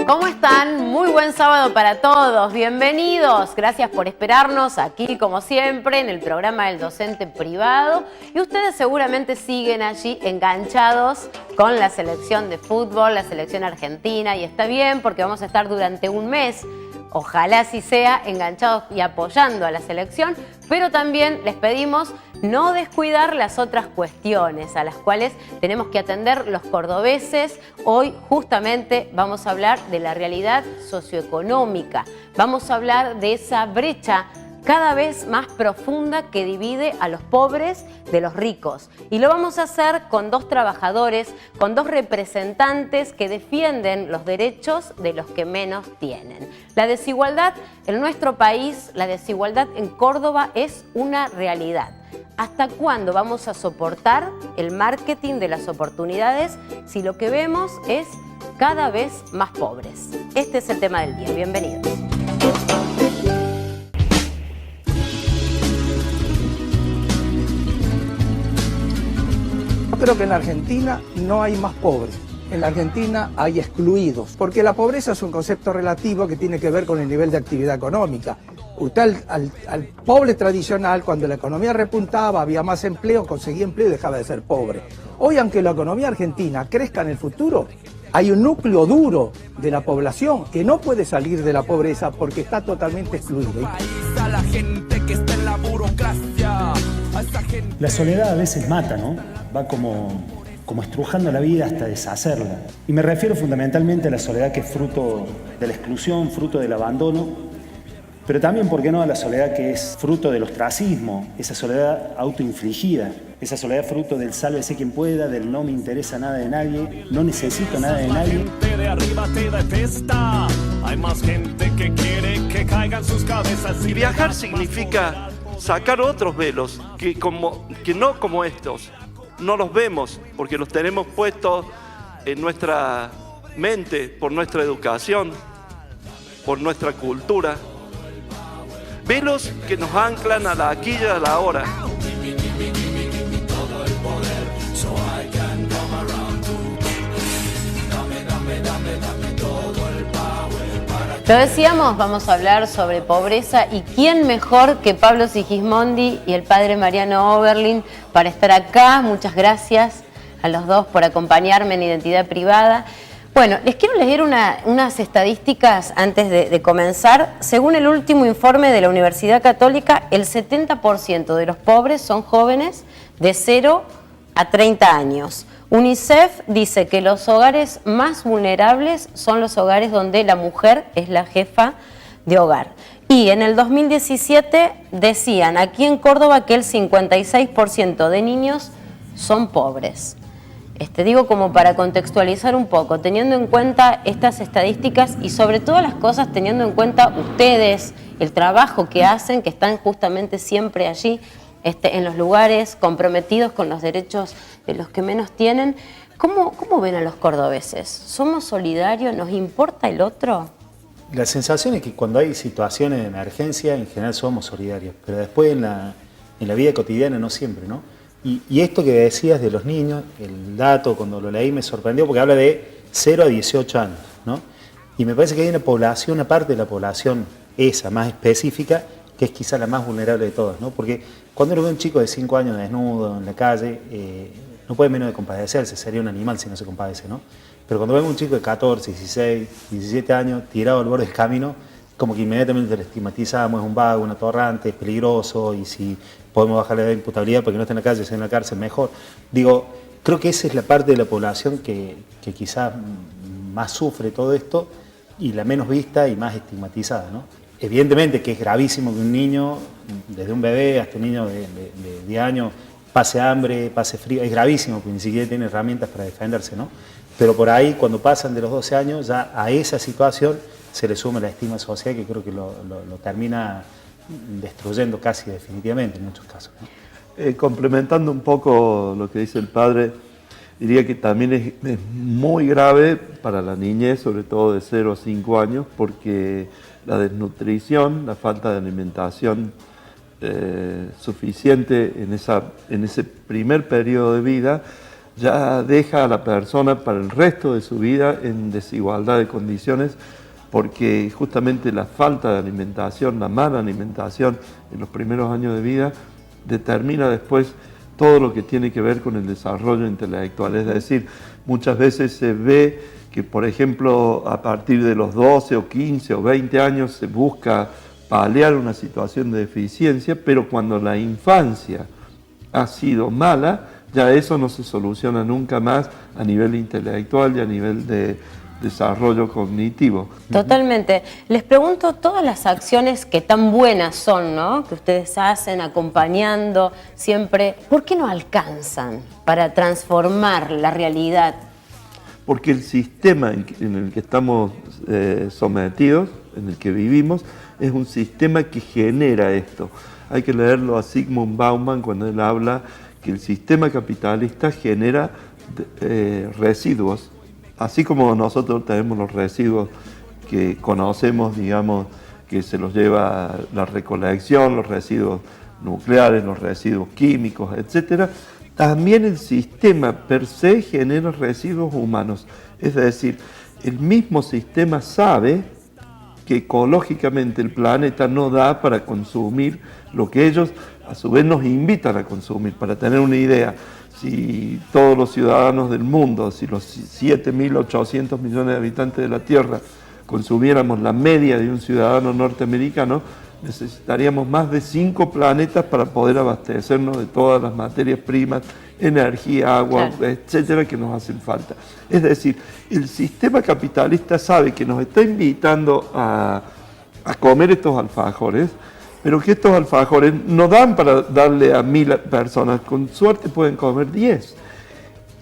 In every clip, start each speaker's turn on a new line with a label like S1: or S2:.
S1: ¿Cómo están? Muy buen sábado para todos. Bienvenidos. Gracias por esperarnos aquí, como siempre, en el programa del docente privado. Y ustedes seguramente siguen allí enganchados con la selección de fútbol, la selección argentina. Y está bien porque vamos a estar durante un mes, ojalá así sea, enganchados y apoyando a la selección. Pero también les pedimos no descuidar las otras cuestiones a las cuales tenemos que atender los cordobeses. Hoy justamente vamos a hablar de la realidad socioeconómica. Vamos a hablar de esa brecha cada vez más profunda que divide a los pobres de los ricos. Y lo vamos a hacer con dos trabajadores, con dos representantes que defienden los derechos de los que menos tienen. La desigualdad en nuestro país, la desigualdad en Córdoba es una realidad. ¿Hasta cuándo vamos a soportar el marketing de las oportunidades si lo que vemos es cada vez más pobres? Este es el tema del día. Bienvenidos.
S2: Yo creo que en la Argentina no hay más pobres. En la Argentina hay excluidos, porque la pobreza es un concepto relativo que tiene que ver con el nivel de actividad económica. Usted al pobre tradicional, cuando la economía repuntaba, había más empleo, conseguía empleo y dejaba de ser pobre. Hoy, aunque la economía argentina crezca en el futuro, hay un núcleo duro de la población que no puede salir de la pobreza porque está totalmente excluido.
S3: La soledad a veces mata, ¿no? Va como estrujando la vida hasta deshacerla. Y me refiero fundamentalmente a la soledad que es fruto de la exclusión, fruto del abandono, pero también, ¿por qué no?, a la soledad que es fruto del ostracismo, esa soledad autoinfligida, esa soledad fruto del sálvese quien pueda, del no me interesa nada de nadie, no necesito nada de nadie.
S4: De arriba te detesta, hay más gente que quiere que caigan sus cabezas.
S5: Y viajar significa sacar otros velos, que no como estos, no los vemos porque los tenemos puestos en nuestra mente, por nuestra educación, por nuestra cultura. Velos que nos anclan a la aquí y a la ahora.
S1: Lo decíamos, vamos a hablar sobre pobreza y quién mejor que Pablo Sigismondi y el padre Mariano Oberlin para estar acá. Muchas gracias a los dos por acompañarme en Identidad Privada. Bueno, les quiero leer unas estadísticas antes de comenzar. Según el último informe de la Universidad Católica, el 70% de los pobres son jóvenes de 0 a 30 años. UNICEF dice que los hogares más vulnerables son los hogares donde la mujer es la jefa de hogar. Y en el 2017 decían aquí en Córdoba que el 56% de niños son pobres. Digo como para contextualizar un poco, teniendo en cuenta estas estadísticas y sobre todas las cosas teniendo en cuenta ustedes, el trabajo que hacen, que están justamente siempre allí en los lugares comprometidos con los derechos de los que menos tienen. ¿Cómo ven a los cordobeses? ¿Somos solidarios? ¿Nos importa el otro?
S3: La sensación es que cuando hay situaciones de emergencia, en general somos solidarios, pero después en la vida cotidiana no siempre, ¿no? Y esto que decías de los niños, el dato cuando lo leí me sorprendió porque habla de 0 a 18 años, ¿no? Y me parece que hay una parte de la población esa más específica que es quizá la más vulnerable de todas, ¿no? Porque cuando uno ve a un chico de 5 años desnudo en la calle, no puede menos de compadecerse, sería un animal si no se compadece, ¿no? Pero cuando vemos a un chico de 14, 16, 17 años tirado al borde del camino, como que inmediatamente lo estigmatizamos, es un vago, un atorrante, es peligroso, y si podemos bajarle la imputabilidad porque no está en la calle, está en la cárcel, mejor. Digo, creo que esa es la parte de la población que quizás más sufre todo esto y la menos vista y más estigmatizada, ¿no? Evidentemente que es gravísimo que un niño, desde un bebé hasta un niño de 10 años, pase hambre, pase frío, es gravísimo porque ni siquiera tiene herramientas para defenderse, ¿no? Pero por ahí, cuando pasan de los 12 años, ya a esa situación se le suma la estigma social que creo que lo termina destruyendo casi definitivamente en muchos casos, ¿no?
S6: Complementando un poco lo que dice el padre, diría que también es muy grave para la niñez, sobre todo de 0 a 5 años, porque la desnutrición, la falta de alimentación suficiente en ese primer periodo de vida ya deja a la persona para el resto de su vida en desigualdad de condiciones, porque justamente la falta de alimentación, la mala alimentación en los primeros años de vida determina después todo lo que tiene que ver con el desarrollo intelectual. Es decir, muchas veces se ve que, por ejemplo, a partir de los 12 o 15 o 20 años se busca paliar una situación de deficiencia, pero cuando la infancia ha sido mala, ya eso no se soluciona nunca más a nivel intelectual y a nivel de desarrollo cognitivo.
S1: Totalmente. Les pregunto, todas las acciones que tan buenas son, ¿no?, que ustedes hacen acompañando siempre, ¿por qué no alcanzan para transformar la realidad?
S6: Porque el sistema en el que estamos sometidos, en el que vivimos, es un sistema que genera esto. Hay que leerlo a Zygmunt Bauman cuando él habla que el sistema capitalista genera residuos. Así como nosotros tenemos los residuos que conocemos, digamos, que se los lleva la recolección, los residuos nucleares, los residuos químicos, etc., también el sistema per se genera residuos humanos. Es decir, el mismo sistema sabe que ecológicamente el planeta no da para consumir lo que ellos a su vez nos invitan a consumir. Para tener una idea, si todos los ciudadanos del mundo, si los 7.800 millones de habitantes de la Tierra consumiéramos la media de un ciudadano norteamericano, necesitaríamos más de 5 planetas para poder abastecernos de todas las materias primas, energía, agua, claro, etcétera, que nos hacen falta. Es decir, el sistema capitalista sabe que nos está invitando a comer estos alfajores, pero que estos alfajores no dan para darle a 1.000 personas, con suerte pueden comer 10.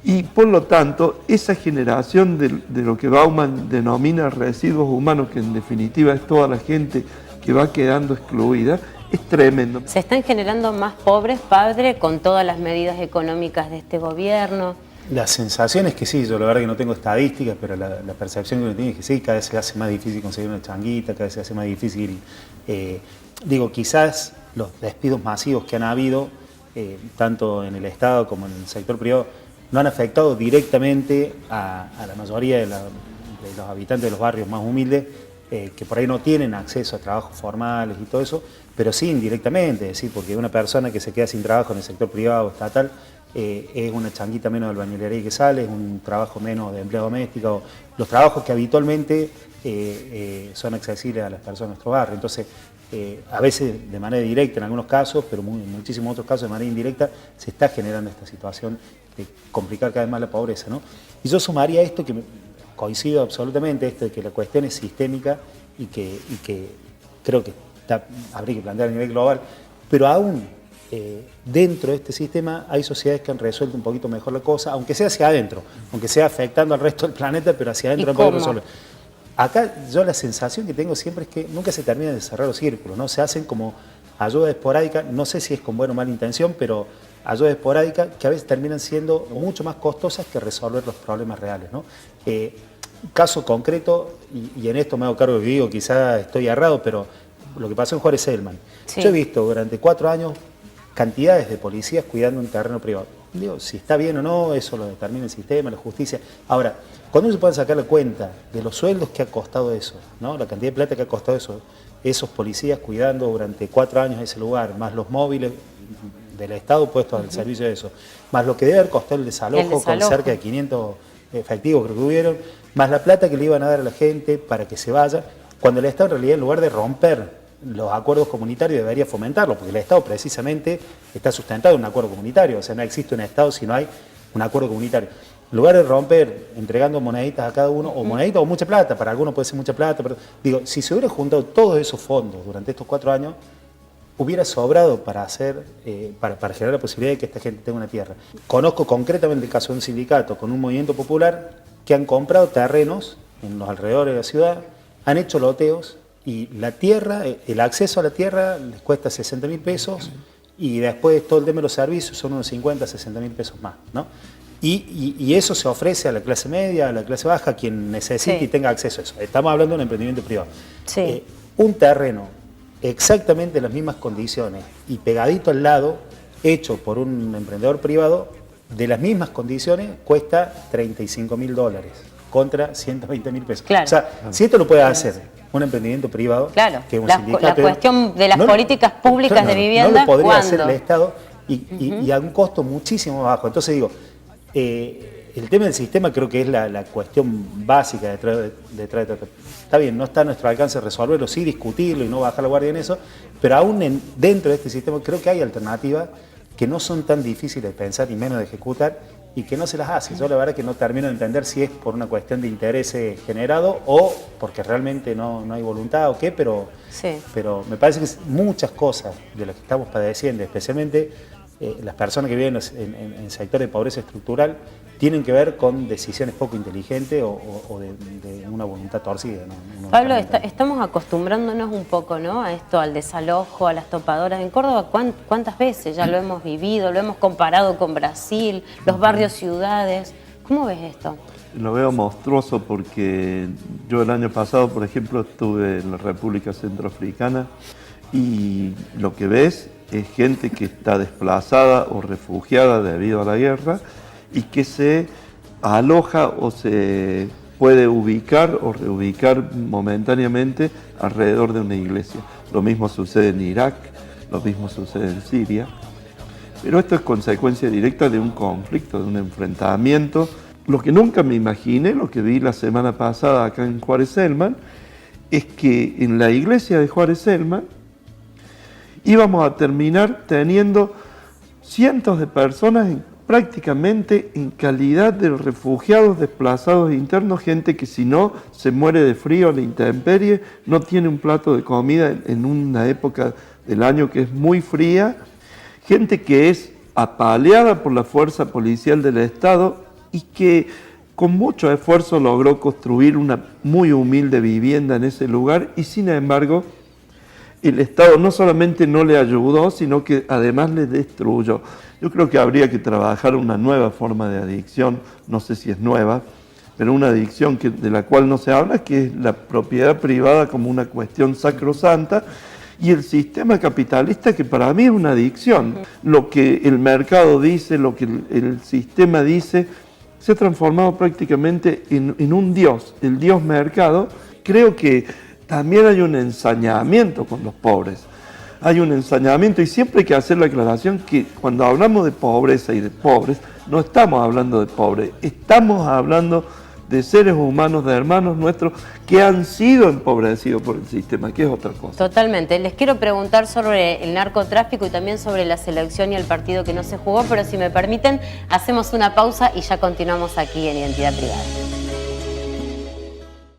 S6: Y por lo tanto, esa generación de lo que Bauman denomina residuos humanos, que en definitiva es toda la gente que va quedando excluida, es tremendo.
S1: ¿Se están generando más pobres, padre, con todas las medidas económicas de este gobierno?
S3: La sensación es que sí, yo la verdad que no tengo estadísticas, pero la percepción que uno tiene es que sí, cada vez se hace más difícil conseguir una changuita, cada vez se hace más difícil. Quizás los despidos masivos que han habido, tanto en el Estado como en el sector privado, no han afectado directamente a la mayoría de los habitantes de los barrios más humildes, que por ahí no tienen acceso a trabajos formales y todo eso, pero sí indirectamente, es decir, porque una persona que se queda sin trabajo en el sector privado o estatal es una changuita menos de albañilería que sale, es un trabajo menos de empleo doméstico, o los trabajos que habitualmente son accesibles a las personas de nuestro barrio. Entonces, a veces de manera directa en algunos casos, pero en muchísimos otros casos de manera indirecta, se está generando esta situación de complicar cada vez más la pobreza, ¿no? Y yo sumaría esto, que coincido absolutamente, esto de que la cuestión es sistémica y que creo que habría que plantear a nivel global, pero aún dentro de este sistema hay sociedades que han resuelto un poquito mejor la cosa, aunque sea hacia adentro, aunque sea afectando al resto del planeta, pero hacia adentro han podido resolver. Acá yo la sensación que tengo siempre es que nunca se termina de cerrar los círculos, ¿no? Se hacen como ayuda esporádica, no sé si es con buena o mala intención, pero ayuda esporádica que a veces terminan siendo mucho más costosas que resolver los problemas reales, ¿no? Caso concreto, y en esto me hago cargo que digo, quizá estoy errado, pero lo que pasó en Juárez Selman. Sí. Yo he visto durante 4 años cantidades de policías cuidando un terreno privado. Digo, si está bien o no, eso lo determina el sistema, la justicia. Ahora, cuando se puede sacar la cuenta de los sueldos que ha costado eso, ¿no? La cantidad de plata que ha costado eso, esos policías cuidando durante 4 años ese lugar, más los móviles del Estado puestos al servicio de eso, más lo que debe haber costado el desalojo con cerca de 500 efectivos creo que hubieron, más la plata que le iban a dar a la gente para que se vaya, cuando el Estado en realidad en lugar de romper los acuerdos comunitarios debería fomentarlo, porque el Estado precisamente está sustentado en un acuerdo comunitario, o sea, no existe un Estado si no hay un acuerdo comunitario. En lugar de romper entregando moneditas a cada uno, o moneditas o mucha plata, para algunos puede ser mucha plata, pero digo, si se hubiera juntado todos esos fondos durante estos 4 años, hubiera sobrado para hacer, para generar la posibilidad de que esta gente tenga una tierra. Conozco concretamente el caso de un sindicato con un movimiento popular que han comprado terrenos en los alrededores de la ciudad, han hecho loteos y la tierra, el acceso a la tierra les cuesta 60.000 pesos y después todo el tema de los servicios son unos 50, 60.000 pesos más, ¿no? Y eso se ofrece a la clase media, a la clase baja, quien necesite y tenga acceso a eso. Estamos hablando de un emprendimiento privado. Sí. Un terreno exactamente en las mismas condiciones y pegadito al lado, hecho por un emprendedor privado, de las mismas condiciones cuesta $35.000 contra $120.000 pesos.
S1: Claro.
S3: O sea, si esto lo puede hacer un emprendimiento privado,
S1: Claro,
S3: que es un
S1: la
S3: sindicato,
S1: cuestión de las políticas públicas de vivienda,
S3: no lo podría
S1: ¿cuándo?
S3: hacer el Estado y a un costo muchísimo más bajo. Entonces digo, el tema del sistema creo que es la cuestión básica detrás de todo. Está bien, no está a nuestro alcance resolverlo, sí discutirlo y no bajar la guardia en eso, pero aún dentro de este sistema creo que hay alternativas que no son tan difíciles de pensar y menos de ejecutar y que no se las hace. Yo la verdad que no termino de entender si es por una cuestión de interés generado o porque realmente no hay voluntad o qué, pero me parece que muchas cosas de las que estamos padeciendo, especialmente las personas que viven en sectores de pobreza estructural, tienen que ver con decisiones poco inteligentes o de una voluntad torcida, ¿no?
S1: Pablo, estamos acostumbrándonos un poco, ¿no?, a esto, al desalojo, a las topadoras. En Córdoba, ¿cuántas veces ya lo hemos vivido? Lo hemos comparado con Brasil, los barrios, ciudades. ¿Cómo ves esto?
S6: Lo veo monstruoso porque yo el año pasado, por ejemplo, estuve en la República Centroafricana y lo que ves es gente que está desplazada o refugiada debido a la guerra y que se aloja o se puede ubicar o reubicar momentáneamente alrededor de una iglesia. Lo mismo sucede en Irak, lo mismo sucede en Siria. Pero esto es consecuencia directa de un conflicto, de un enfrentamiento. Lo que nunca me imaginé, lo que vi la semana pasada acá en Juárez Celman, es que en la iglesia de Juárez Celman íbamos a terminar teniendo cientos de personas prácticamente en calidad de refugiados, desplazados internos, gente que si no se muere de frío a la intemperie, no tiene un plato de comida en una época del año que es muy fría, gente que es apaleada por la fuerza policial del Estado y que con mucho esfuerzo logró construir una muy humilde vivienda en ese lugar y sin embargo el Estado no solamente no le ayudó, sino que además le destruyó. Yo creo que habría que trabajar una nueva forma de adicción, no sé si es nueva, pero una adicción de la cual no se habla, que es la propiedad privada como una cuestión sacrosanta, y el sistema capitalista que para mí es una adicción. Lo que el mercado dice, lo que el sistema dice, se ha transformado prácticamente en un dios, el dios mercado. Creo que también hay un ensañamiento con los pobres. Hay un ensañamiento y siempre hay que hacer la aclaración que cuando hablamos de pobreza y de pobres, no estamos hablando de pobres, estamos hablando de seres humanos, de hermanos nuestros que han sido empobrecidos por el sistema, que es otra cosa.
S1: Totalmente. Les quiero preguntar sobre el narcotráfico y también sobre la selección y el partido que no se jugó, pero si me permiten, hacemos una pausa y ya continuamos aquí en Identidad Privada.